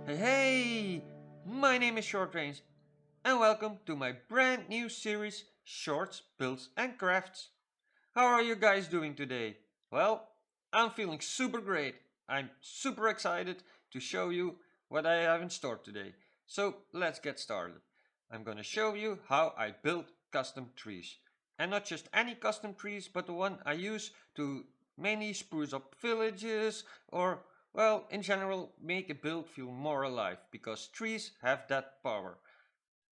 Hey, my name is Shortrange and welcome to my brand new series Shorts, Builds and Crafts. How are you guys doing today? Well, I'm feeling super great. I'm super excited to show you what I have in store today. So let's get started. I'm gonna show you how I build custom trees. And not just any custom trees, but the one I use to mainly spruce up villages or, well, in general, make a build feel more alive because trees have that power.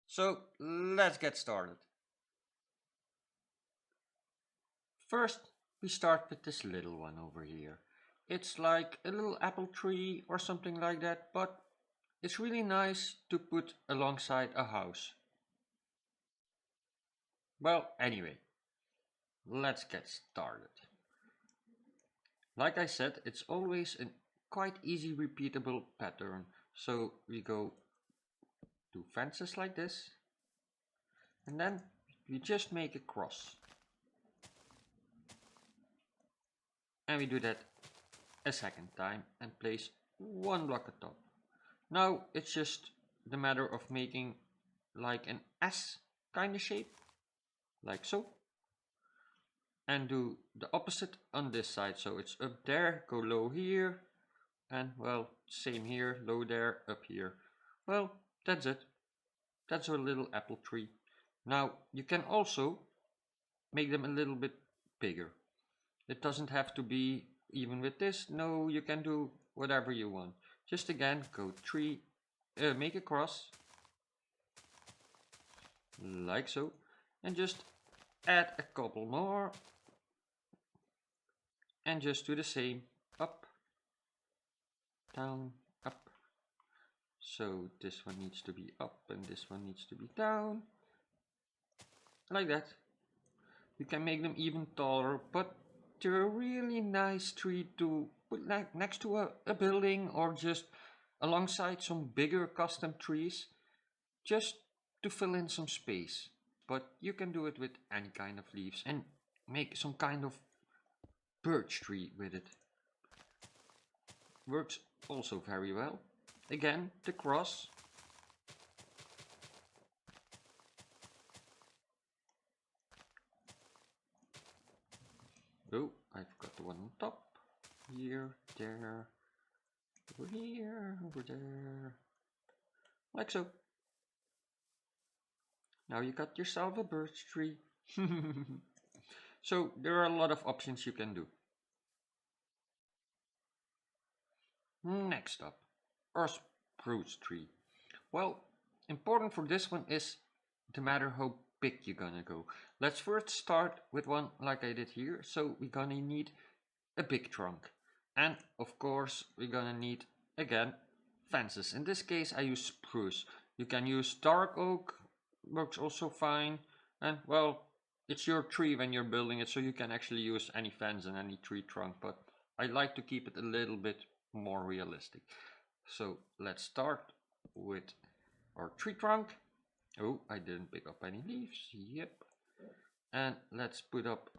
So let's get started. First, we start with this little one over here. It's like a little apple tree or something like that, but it's really nice to put alongside a house. Well, anyway, let's get started. Like I said, it's always a quite easy repeatable pattern. So we go to fences like this, and then we just make a cross. And we do that a second time and place one block atop. Now it's just the matter of making like an S kind of shape, like so. And do the opposite on this side. So it's up there, go low here, and well, same here, low there, up here. Well, that's it. That's our little apple tree. Now you can also make them a little bit bigger. It doesn't have to be even with this. No, you can do whatever you want. Just again, go tree, make a cross, like so, and just add a couple more, and just do the same, up, down, up. So this one needs to be up and this one needs to be down, like that. You can make them even taller, but they're a really nice tree to put next to a building or just alongside some bigger custom trees, just to fill in some space. But you can do it with any kind of leaves and make some kind of birch tree with it. Works also very well. Again, the cross. Oh, I forgot the one on top. Here, there, over here, over there. Like so. Now you got yourself a birch tree. So there are a lot of options you can do. Next up, our spruce tree. Well, important for this one is the matter how big you're gonna go. Let's first start with one like I did here. So we're gonna need a big trunk. And of course, we're gonna need, again, fences. In this case, I use spruce. You can use dark oak, works also fine. And well, it's your tree when you're building it, so you can actually use any fence and any tree trunk, but I like to keep it a little bit more realistic. So let's start with our tree trunk. Oh, I didn't pick up any leaves. Yep. And let's put up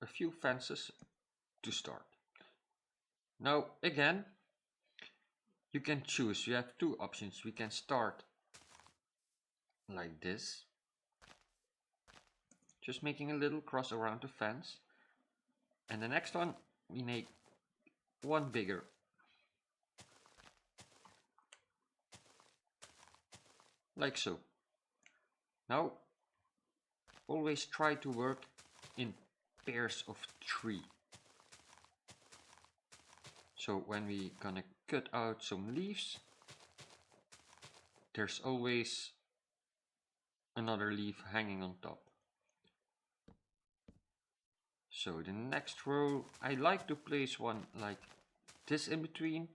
a few fences to start. Now again, you can choose. You have two options. We can start like this, just making a little cross around the fence, and the next one we make one bigger, like so. Now always try to work in pairs of 3. So when we gonna cut out some leaves, there's always another leaf hanging on top. So the next row, I like to place one like this in between.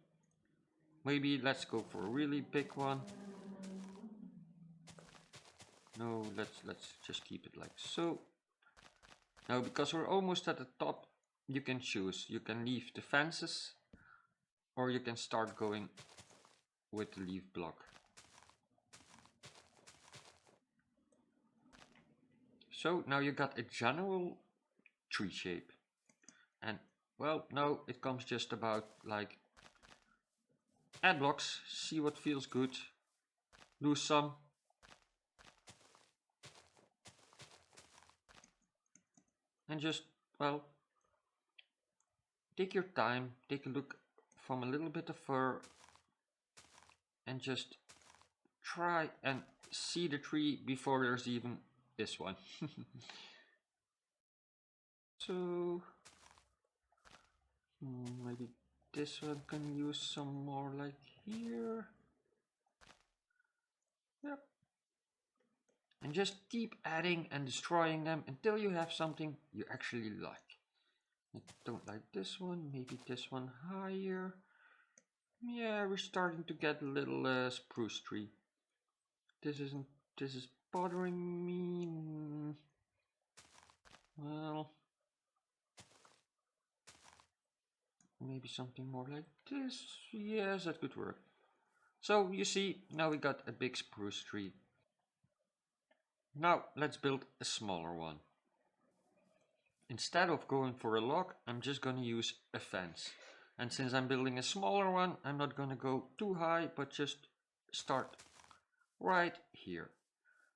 Maybe let's go for a really big one. No, let's just keep it like so. Now because we're almost at the top, you can choose. You can leave the fences, or you can start going with the leaf block. So now you got a general tree shape, and well, now it comes just about like add blocks, see what feels good, lose some. And just, well, take your time, take a look from a little bit of fur and just try and see the tree before there's even this one. So maybe this one can use some more like here. Yep. And just keep adding and destroying them until you have something you actually like. I don't like this one, maybe this one higher. Yeah, we're starting to get a little spruce tree. This is bothering me. Well, maybe something more like this. Yes, that could work. So you see, now we got a big spruce tree. Now let's build a smaller one. Instead of going for a log, I'm just going to use a fence. And since I'm building a smaller one, I'm not going to go too high, but just start right here.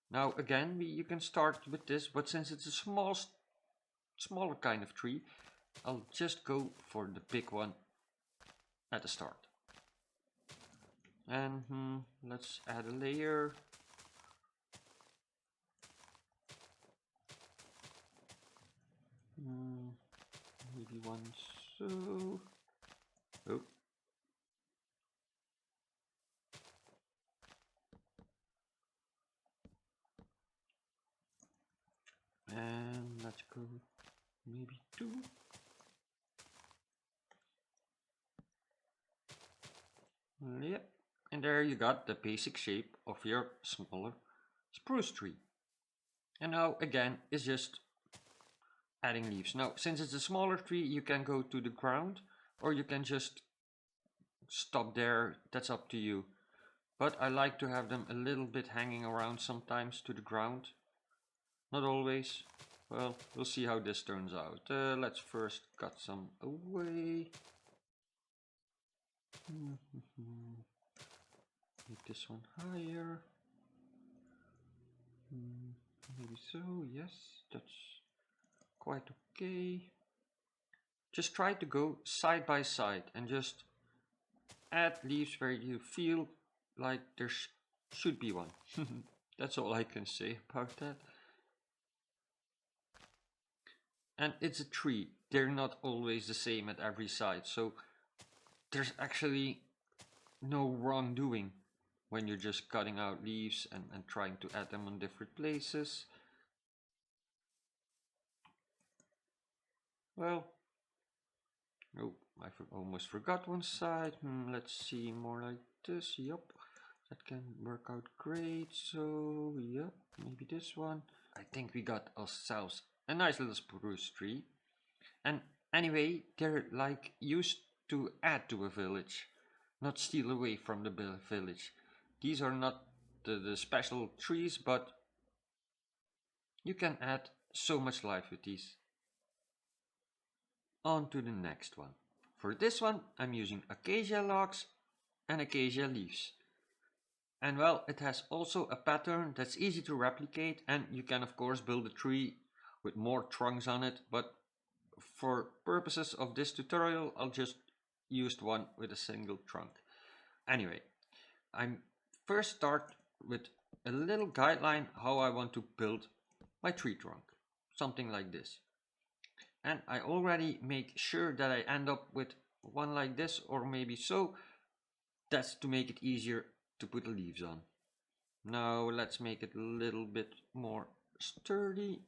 Now again, you can start with this, but since it's a smaller kind of tree, I'll just go for the big one at the start. And let's add a layer. Maybe one so. Oh. And let's go maybe two. Yep. And there you got the basic shape of your smaller spruce tree. And now again is just adding leaves. Now since it's a smaller tree, you can go to the ground or you can just stop there. That's up to you. But I like to have them a little bit hanging around sometimes to the ground. Not always. Well, we'll see how this turns out. Let's first cut some away. Make this one higher. Maybe so, yes, that's quite okay. Just try to go side by side and just add leaves where you feel like there should be one. That's all I can say about that. And it's a tree. They're not always the same at every side, so there's actually no wrongdoing when you're just cutting out leaves and trying to add them on different places. Well, oh, I almost forgot one side. Let's see, more like this. Yup, that can work out great. So, yep, maybe this one. I think we got ourselves a nice little spruce tree. And anyway, they're like used to add to a village, not steal away from the village. These are not the special trees, but you can add so much life with these. On to the next one. For this one, I'm using acacia logs and acacia leaves. And well, it has also a pattern that's easy to replicate, and you can of course build a tree with more trunks on it, but for purposes of this tutorial, I'll just use one with a single trunk. Anyway, I'm first start with a little guideline how I want to build my tree trunk. Something like this. And I already make sure that I end up with one like this or maybe so. That's to make it easier to put the leaves on. Now let's make it a little bit more sturdy.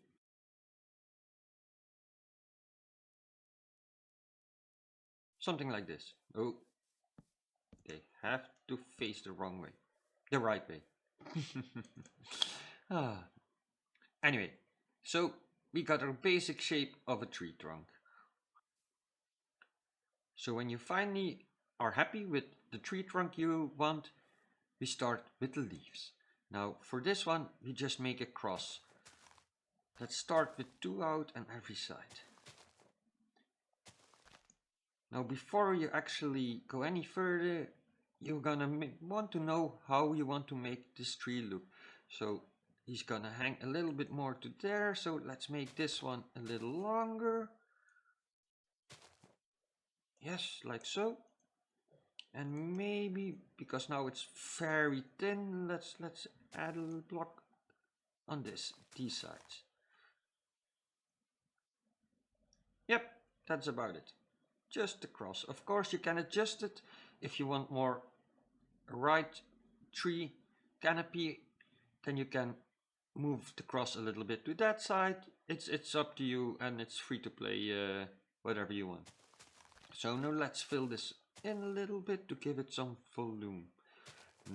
Something like this. Oh, they have to face the wrong way. The right way. Anyway, so we got our basic shape of a tree trunk. So when you finally are happy with the tree trunk you want, we start with the leaves. Now for this one, we just make a cross. Let's start with 2 out on every side. Now before you actually go any further, you're gonna want to know how you want to make this tree look. So he's gonna hang a little bit more to there, so let's make this one a little longer. Yes, like so. And maybe because now it's very thin, let's add a little block on these sides. Yep, that's about it. Just across. Of course, you can adjust it if you want more right tree canopy, then you can move the cross a little bit to that side. It's up to you, and it's free to play whatever you want. So now let's fill this in a little bit to give it some volume.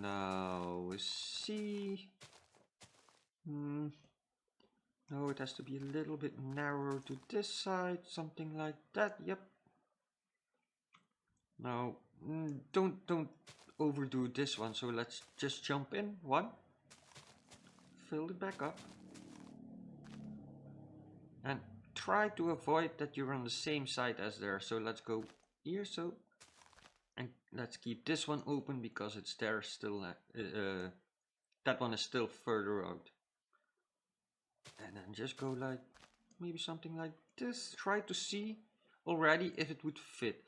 Now we see. No, it has to be a little bit narrower to this side, something like that. Yep. Now don't overdo this one. So let's just jump in. One. Fill it back up. And try to avoid that you're on the same side as there. So let's go here. So, and let's keep this one open because it's there still. That one is still further out. And then just go like maybe something like this. Try to see already if it would fit.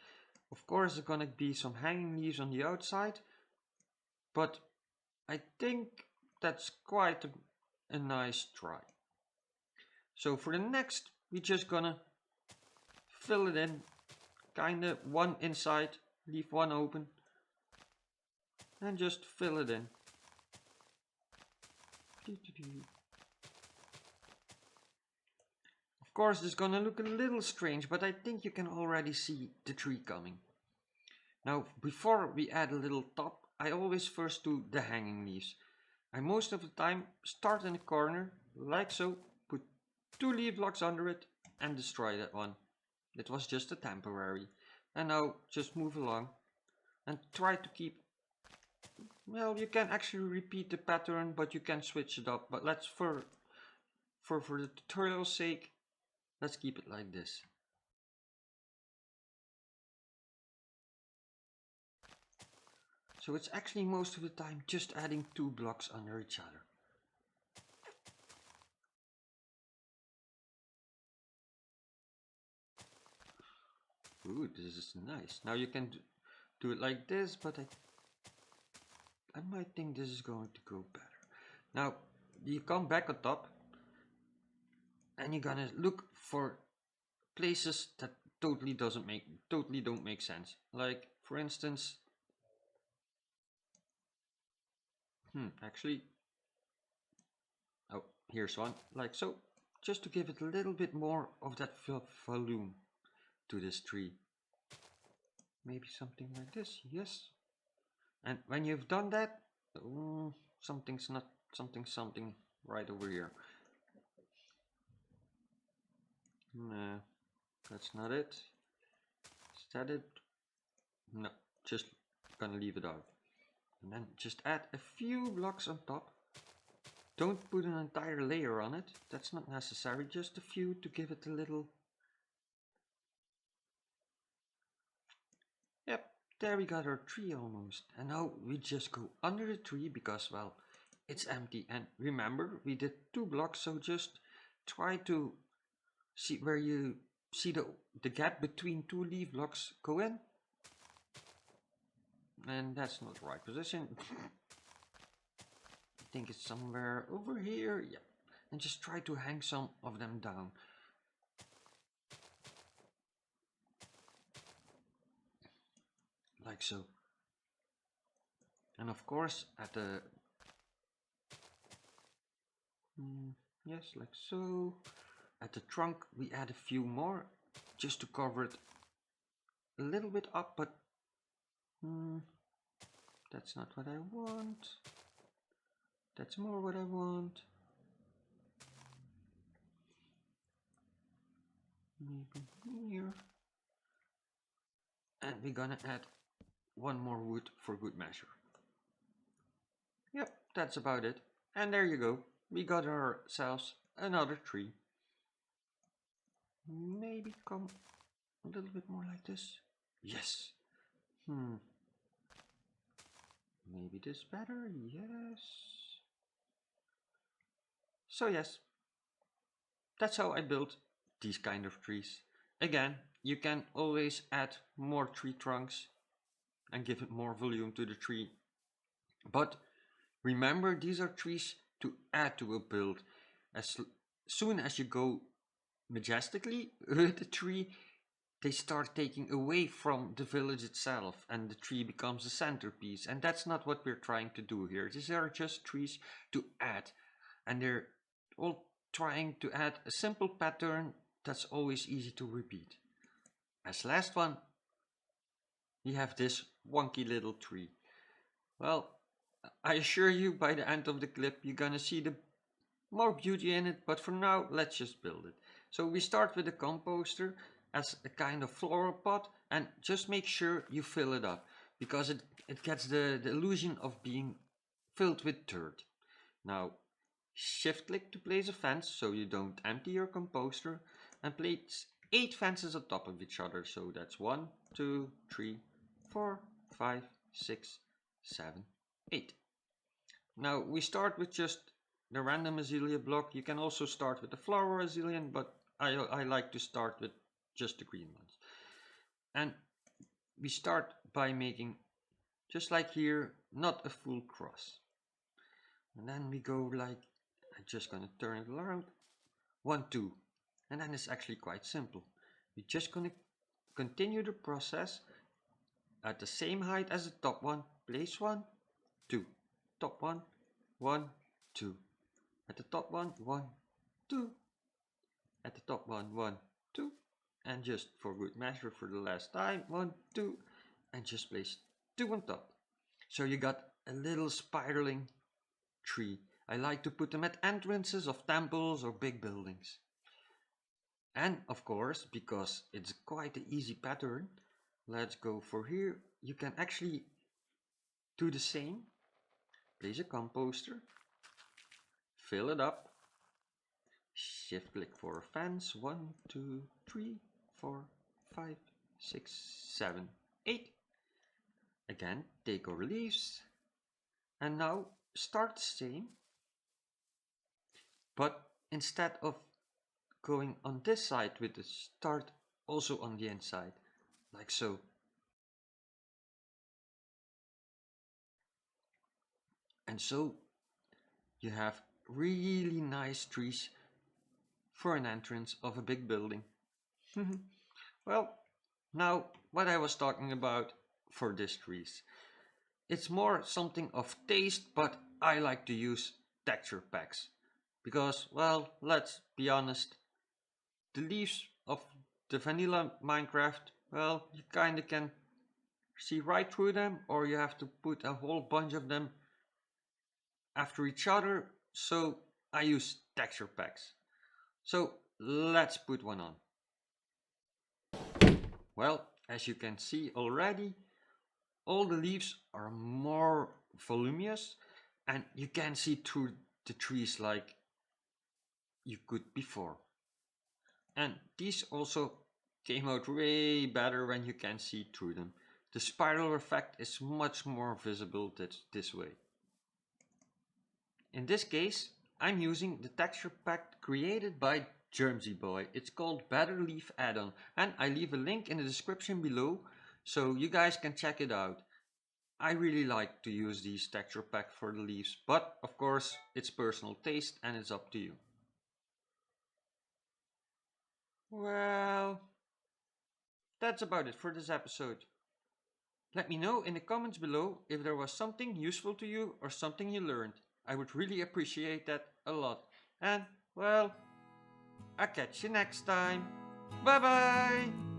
Of course, there's gonna be some hanging leaves on the outside, but I think that's quite a nice try. So for the next, we're just gonna fill it in, kinda one inside, leave one open, and just fill it in. Of course, this is gonna look a little strange, but I think you can already see the tree coming. Now, before we add a little top, I always first do the hanging leaves. I most of the time start in the corner, like so, put 2 leaf blocks under it, and destroy that one. It was just a temporary. And now just move along and try to keep, well, you can actually repeat the pattern, but you can switch it up. But let's for the tutorial's sake, let's keep it like this. So it's actually most of the time just adding 2 blocks under each other. Ooh, this is nice. Now you can do it like this, but I might think this is going to go better. Now you come back on top and you're gonna look for places that totally don't make sense. Like for instance, actually, oh, here's one, like so, just to give it a little bit more of that volume to this tree. Maybe something like this, yes. And when you've done that, something's not something right over here. No, that's not it. Is that it? No, just gonna leave it out. And then just add a few blocks on top. Don't put an entire layer on it, that's not necessary, just a few to give it a little. Yep, there we got our tree almost. And now we just go under the tree because, well, it's empty. And remember, we did 2 blocks, so just try to see where you see the gap between 2 leaf blocks go in. And that's not the right position. I think it's somewhere over here. Yeah. And just try to hang some of them down. Like so. And of course at the yes, like so. At the trunk we add a few more just to cover it a little bit up, but that's not what I want. That's more what I want. Maybe here. And we're gonna add one more wood for good measure. Yep, that's about it. And there you go. We got ourselves another tree. Maybe come a little bit more like this. Yes. Maybe this better, yes. So yes, that's how I built these kind of trees. Again, you can always add more tree trunks and give it more volume to the tree. But remember, these are trees to add to a build. As soon as you go majestically with the tree, they start taking away from the village itself and the tree becomes a centerpiece. And that's not what we're trying to do here. These are just trees to add. And they're all trying to add a simple pattern that's always easy to repeat. As last one, we have this wonky little tree. Well, I assure you by the end of the clip you're gonna see the more beauty in it, but for now let's just build it. So we start with a composter as a kind of floral pot, and just make sure you fill it up because it gets the illusion of being filled with dirt. Now shift click to place a fence so you don't empty your composter, and place 8 fences on top of each other. So that's 1, 2, 3, 4, 5, 6, 7, 8. Now we start with just the random azalea block. You can also start with the flower azalea, but I like to start with just the green ones. And we start by making, just like here, not a full cross. And then we go like, I'm just gonna turn it around, 1, 2. And then it's actually quite simple. We're just gonna continue the process at the same height as the top one. Place 1, 2. Top one, 1, 2. At the top one, 1, 2. At the top one, 1, 2. And just for good measure for the last time, 1, 2. And just place 2 on top. So you got a little spiraling tree. I like to put them at entrances of temples or big buildings. And of course, because it's quite an easy pattern, let's go for here. You can actually do the same. Place a composter, fill it up, shift click for a fence, 1, 2, 3, 4, 5, 6, 7, 8. Again, take our leaves, and now start the same, but instead of going on this side with the start also on the inside, like so. And so you have really nice trees for an entrance of a big building. Well, now what I was talking about for these trees. It's more something of taste, but I like to use texture packs. Because, well, let's be honest, the leaves of the vanilla Minecraft, well, you kinda can see right through them, or you have to put a whole bunch of them after each other, so I use texture packs. So let's put one on. Well, as you can see already, all the leaves are more voluminous and you can see through the trees like you could before. And these also came out way better when you can see through them. The spiral effect is much more visible this way. In this case, I'm using the texture pack created by JermsyBoy. It's called Better Leaf Add-on, and I leave a link in the description below so you guys can check it out. I really like to use these texture pack for the leaves, but of course it's personal taste and it's up to you. Well, that's about it for this episode. Let me know in the comments below if there was something useful to you or something you learned. I would really appreciate that a lot. And, well, I'll catch you next time. Bye bye!